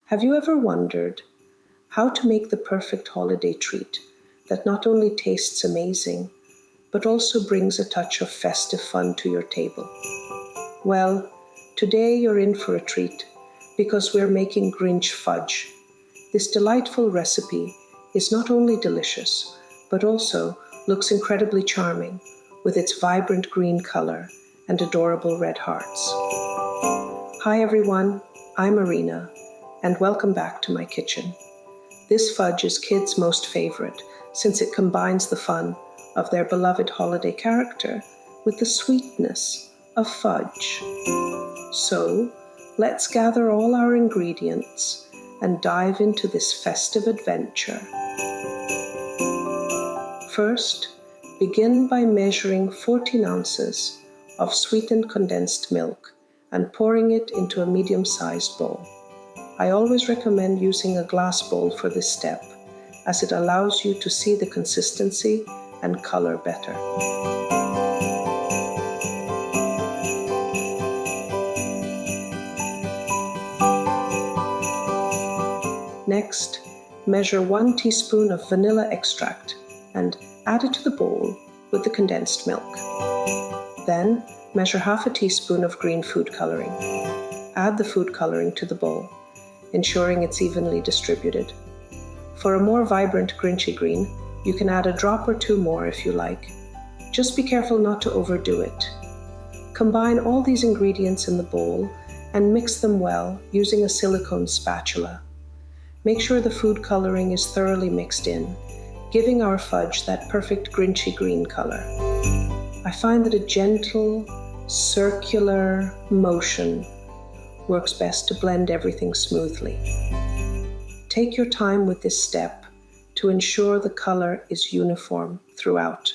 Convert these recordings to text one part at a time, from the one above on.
Have you ever wondered how to make the perfect holiday treat that not only tastes amazing, but also brings a touch of festive fun to your table? Well, today you're in for a treat because we're making Grinch Fudge. This delightful recipe is not only delicious, but also looks incredibly charming with its vibrant green color and adorable red hearts. Hi everyone, I'm Arina, and welcome back to my kitchen. This fudge is kids' most favorite since it combines the fun of their beloved holiday character with the sweetness of fudge. So, let's gather all our ingredients and dive into this festive adventure. First, begin by measuring 14 ounces of sweetened condensed milk and pouring it into a medium-sized bowl. I always recommend using a glass bowl for this step, as it allows you to see the consistency and color better. Next, measure 1 teaspoon of vanilla extract and add it to the bowl with the condensed milk. Then, measure half a teaspoon of green food coloring. Add the food coloring to the bowl, ensuring it's evenly distributed. For a more vibrant Grinchy green, you can add a drop or two more if you like. Just be careful not to overdo it. Combine all these ingredients in the bowl and mix them well using a silicone spatula. Make sure the food coloring is thoroughly mixed in, giving our fudge that perfect Grinchy green color. I find that a gentle, circular motion works best to blend everything smoothly. Take your time with this step to ensure the color is uniform throughout.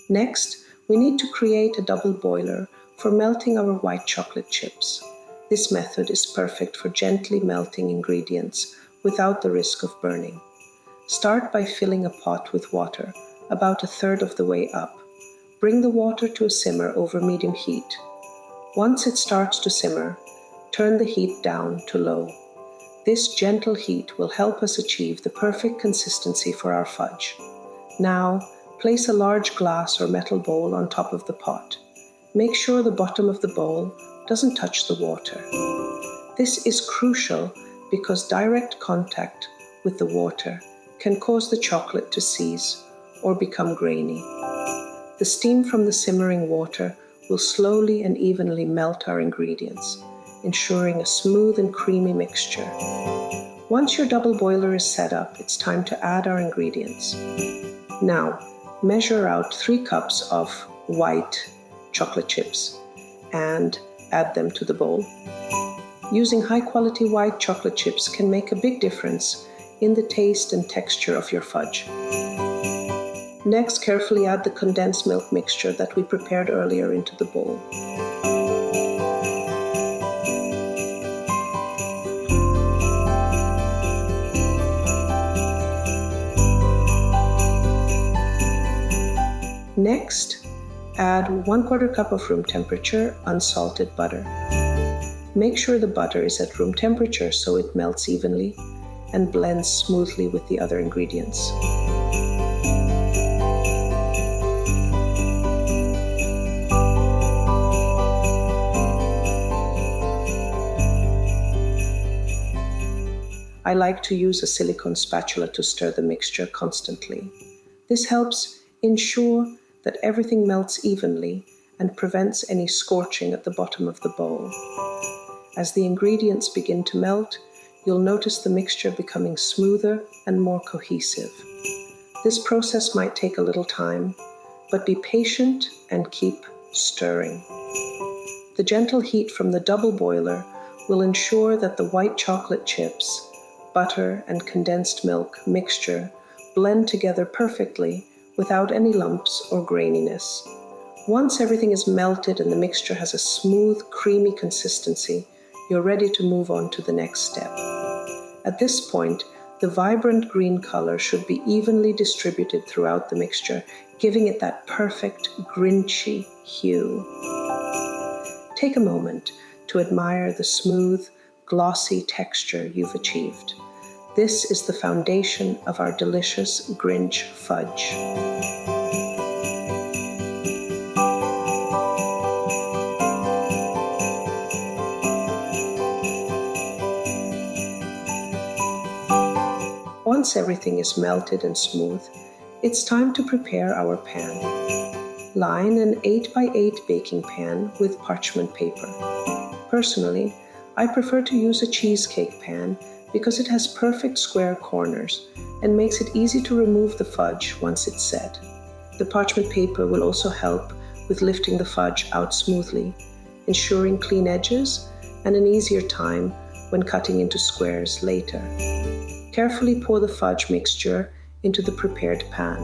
Next, we need to create a double boiler for melting our white chocolate chips. This method is perfect for gently melting ingredients without the risk of burning. Start by filling a pot with water about a third of the way up. Bring the water to a simmer over medium heat. Once it starts to simmer, turn the heat down to low. This gentle heat will help us achieve the perfect consistency for our fudge. Now, place a large glass or metal bowl on top of the pot. Make sure the bottom of the bowl doesn't touch the water. This is crucial because direct contact with the water can cause the chocolate to seize or become grainy. The steam from the simmering water will slowly and evenly melt our ingredients, ensuring a smooth and creamy mixture. Once your double boiler is set up, it's time to add our ingredients. Now, measure out 3 cups of white chocolate chips and add them to the bowl. Using high-quality white chocolate chips can make a big difference in the taste and texture of your fudge. Next, carefully add the condensed milk mixture that we prepared earlier into the bowl. Next, add 1/4 cup of room temperature unsalted butter. Make sure the butter is at room temperature so it melts evenly and blends smoothly with the other ingredients. I like to use a silicone spatula to stir the mixture constantly. This helps ensure that everything melts evenly and prevents any scorching at the bottom of the bowl. As the ingredients begin to melt, you'll notice the mixture becoming smoother and more cohesive. This process might take a little time, but be patient and keep stirring. The gentle heat from the double boiler will ensure that the white chocolate chips, butter, and condensed milk mixture blend together perfectly without any lumps or graininess. Once everything is melted and the mixture has a smooth, creamy consistency, you're ready to move on to the next step. At this point, the vibrant green color should be evenly distributed throughout the mixture, giving it that perfect Grinchy hue. take a moment to admire the smooth, glossy texture you've achieved. This is the foundation of our delicious Grinch Fudge. Once everything is melted and smooth, it's time to prepare our pan. Line an 8x8 baking pan with parchment paper. Personally, I prefer to use a cheesecake pan because it has perfect square corners and makes it easy to remove the fudge once it's set. The parchment paper will also help with lifting the fudge out smoothly, ensuring clean edges and an easier time when cutting into squares later. Carefully pour the fudge mixture into the prepared pan.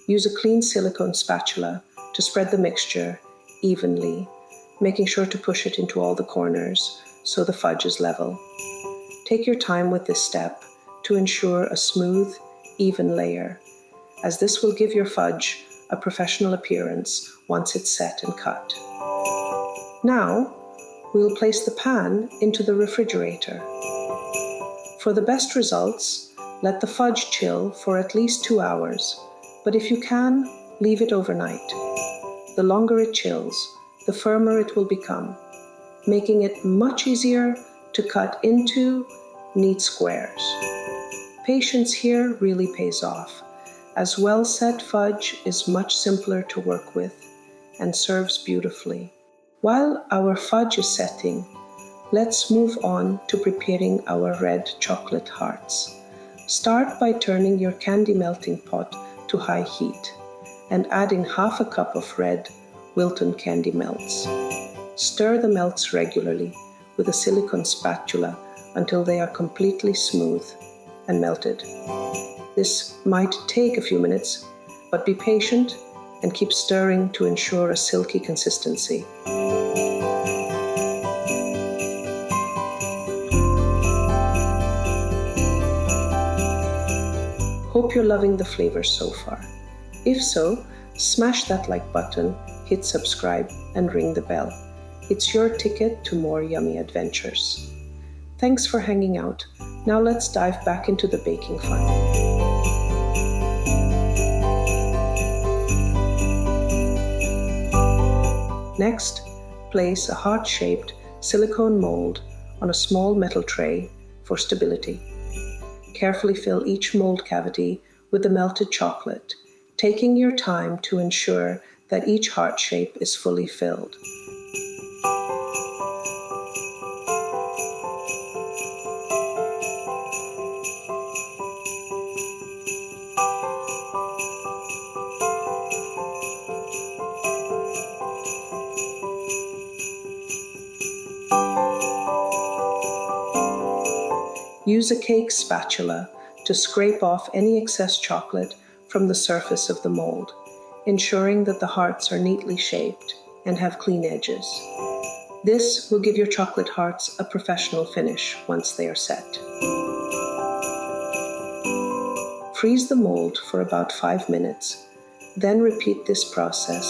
Use a clean silicone spatula to spread the mixture evenly, making sure to push it into all the corners so the fudge is level. Take your time with this step to ensure a smooth, even layer, as this will give your fudge a professional appearance once it's set and cut. Now, we'll place the pan into the refrigerator. For the best results, let the fudge chill for at least 2 hours, but if you can, leave it overnight. The longer it chills, the firmer it will become, making it much easier to cut into neat squares. Patience here really pays off, as well-set fudge is much simpler to work with and serves beautifully. While our fudge is setting, let's move on to preparing our red chocolate hearts. Start by turning your candy melting pot to high heat and adding half a cup of red Wilton candy melts. Stir the melts regularly with a silicone spatula until they are completely smooth and melted. This might take a few minutes, but be patient and keep stirring to ensure a silky consistency. Hope you're loving the flavors so far. If so, smash that like button, hit subscribe, and ring the bell. It's your ticket to more yummy adventures. Thanks for hanging out. Now let's dive back into the baking fun. Next, place a heart-shaped silicone mold on a small metal tray for stability. Carefully fill each mold cavity with the melted chocolate, taking your time to ensure that each heart shape is fully filled. Use a cake spatula to scrape off any excess chocolate from the surface of the mold, ensuring that the hearts are neatly shaped and have clean edges. This will give your chocolate hearts a professional finish once they are set. Freeze the mold for about 5 minutes, then repeat this process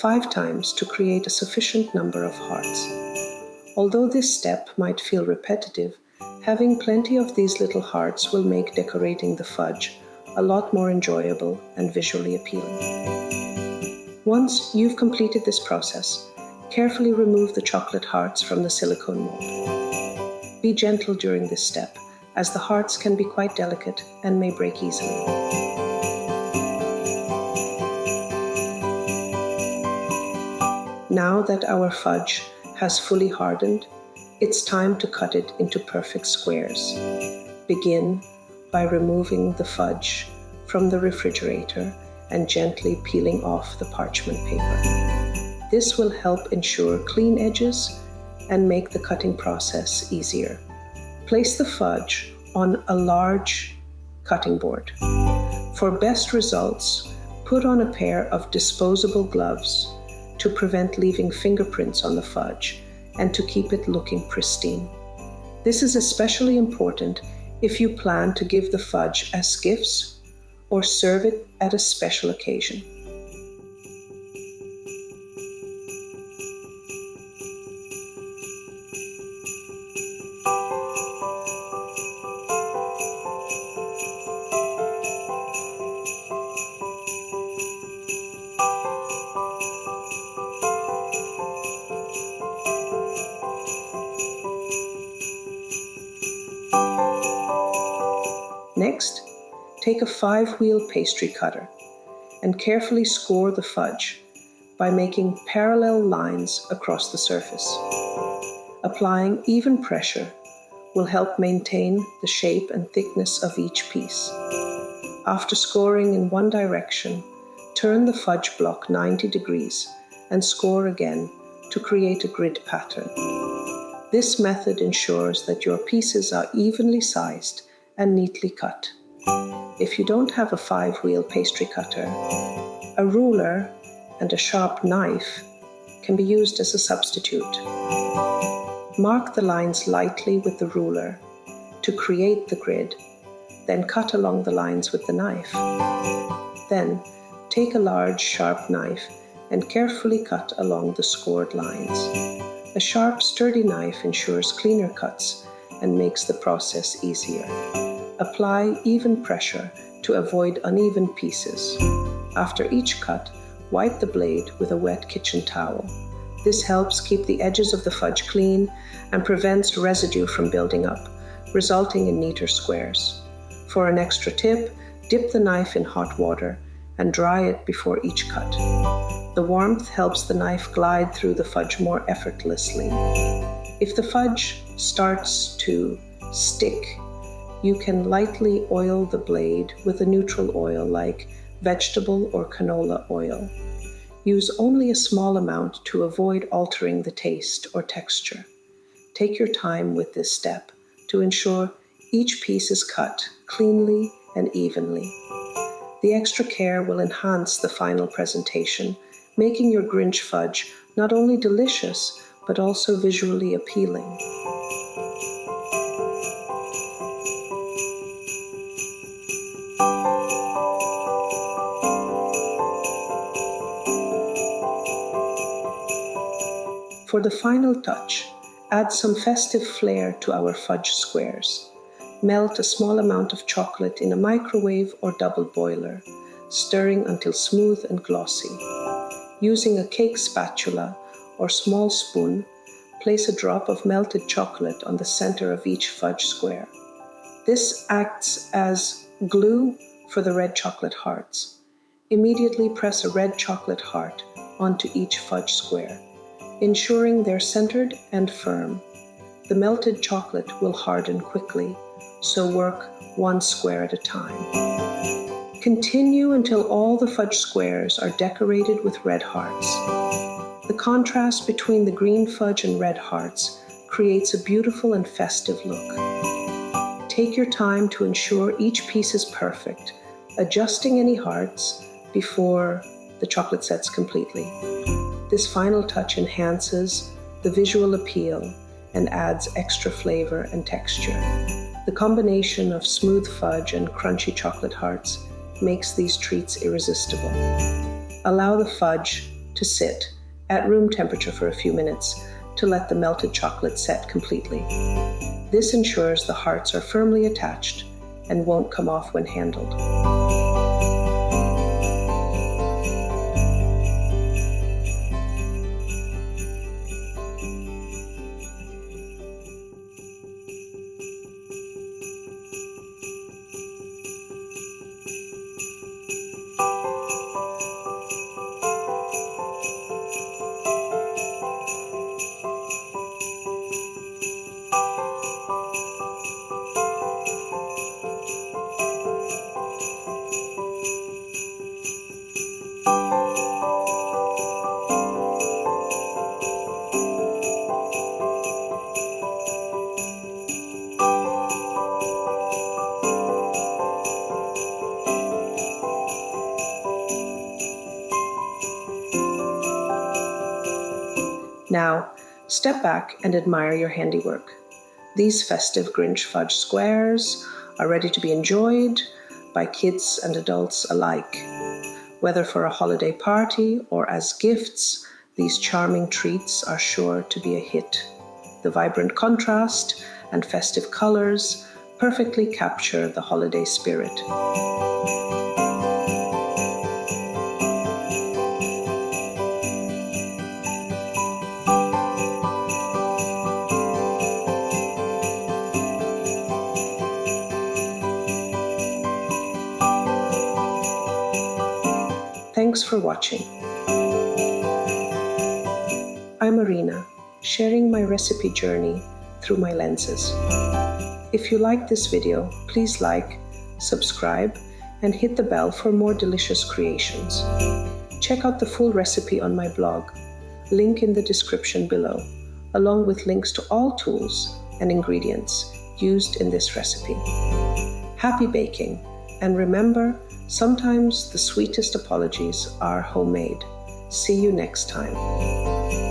5 times to create a sufficient number of hearts. Although this step might feel repetitive, having plenty of these little hearts will make decorating the fudge a lot more enjoyable and visually appealing. Once you've completed this process, carefully remove the chocolate hearts from the silicone mold. Be gentle during this step, as the hearts can be quite delicate and may break easily. Now that our fudge has fully hardened, it's time to cut it into perfect squares. Begin by removing the fudge from the refrigerator and gently peeling off the parchment paper. This will help ensure clean edges and make the cutting process easier. Place the fudge on a large cutting board. For best results, put on a pair of disposable gloves to prevent leaving fingerprints on the fudge and to keep it looking pristine. This is especially important if you plan to give the fudge as gifts or serve it at a special occasion. Next, take a 5-wheel pastry cutter and carefully score the fudge by making parallel lines across the surface. Applying even pressure will help maintain the shape and thickness of each piece. After scoring in one direction, turn the fudge block 90 degrees and score again to create a grid pattern. This method ensures that your pieces are evenly sized and neatly cut. If you don't have a 5-wheel pastry cutter, a ruler and a sharp knife can be used as a substitute. Mark the lines lightly with the ruler to create the grid, then cut along the lines with the knife. Then, take a large sharp knife and carefully cut along the scored lines. A sharp, sturdy knife ensures cleaner cuts and makes the process easier. Apply even pressure to avoid uneven pieces. After each cut, wipe the blade with a wet kitchen towel. This helps keep the edges of the fudge clean and prevents residue from building up, resulting in neater squares. For an extra tip, dip the knife in hot water and dry it before each cut. The warmth helps the knife glide through the fudge more effortlessly. If the fudge starts to stick, you can lightly oil the blade with a neutral oil like vegetable or canola oil. Use only a small amount to avoid altering the taste or texture. Take your time with this step to ensure each piece is cut cleanly and evenly. The extra care will enhance the final presentation, making your Grinch fudge not only delicious, but also visually appealing. For the final touch, add some festive flair to our fudge squares. Melt a small amount of chocolate in a microwave or double boiler, stirring until smooth and glossy. Using a cake spatula or small spoon, place a drop of melted chocolate on the center of each fudge square. This acts as glue for the red chocolate hearts. Immediately press a red chocolate heart onto each fudge square, ensuring they're centered and firm. The melted chocolate will harden quickly, so work one square at a time. Continue until all the fudge squares are decorated with red hearts. The contrast between the green fudge and red hearts creates a beautiful and festive look. Take your time to ensure each piece is perfect, adjusting any hearts before the chocolate sets completely. This final touch enhances the visual appeal and adds extra flavor and texture. The combination of smooth fudge and crunchy chocolate hearts makes these treats irresistible. Allow the fudge to sit at room temperature for a few minutes to let the melted chocolate set completely. This ensures the hearts are firmly attached and won't come off when handled. Now, step back and admire your handiwork. These festive Grinch Fudge squares are ready to be enjoyed by kids and adults alike. Whether for a holiday party or as gifts, these charming treats are sure to be a hit. The vibrant contrast and festive colors perfectly capture the holiday spirit. Thanks for watching. I'm Arina, sharing my recipe journey through my lenses. If you like this video, please like, subscribe, and hit the bell for more delicious creations. Check out the full recipe on my blog, link in the description below, along with links to all tools and ingredients used in this recipe. Happy baking, and remember, sometimes the sweetest apologies are homemade. See you next time.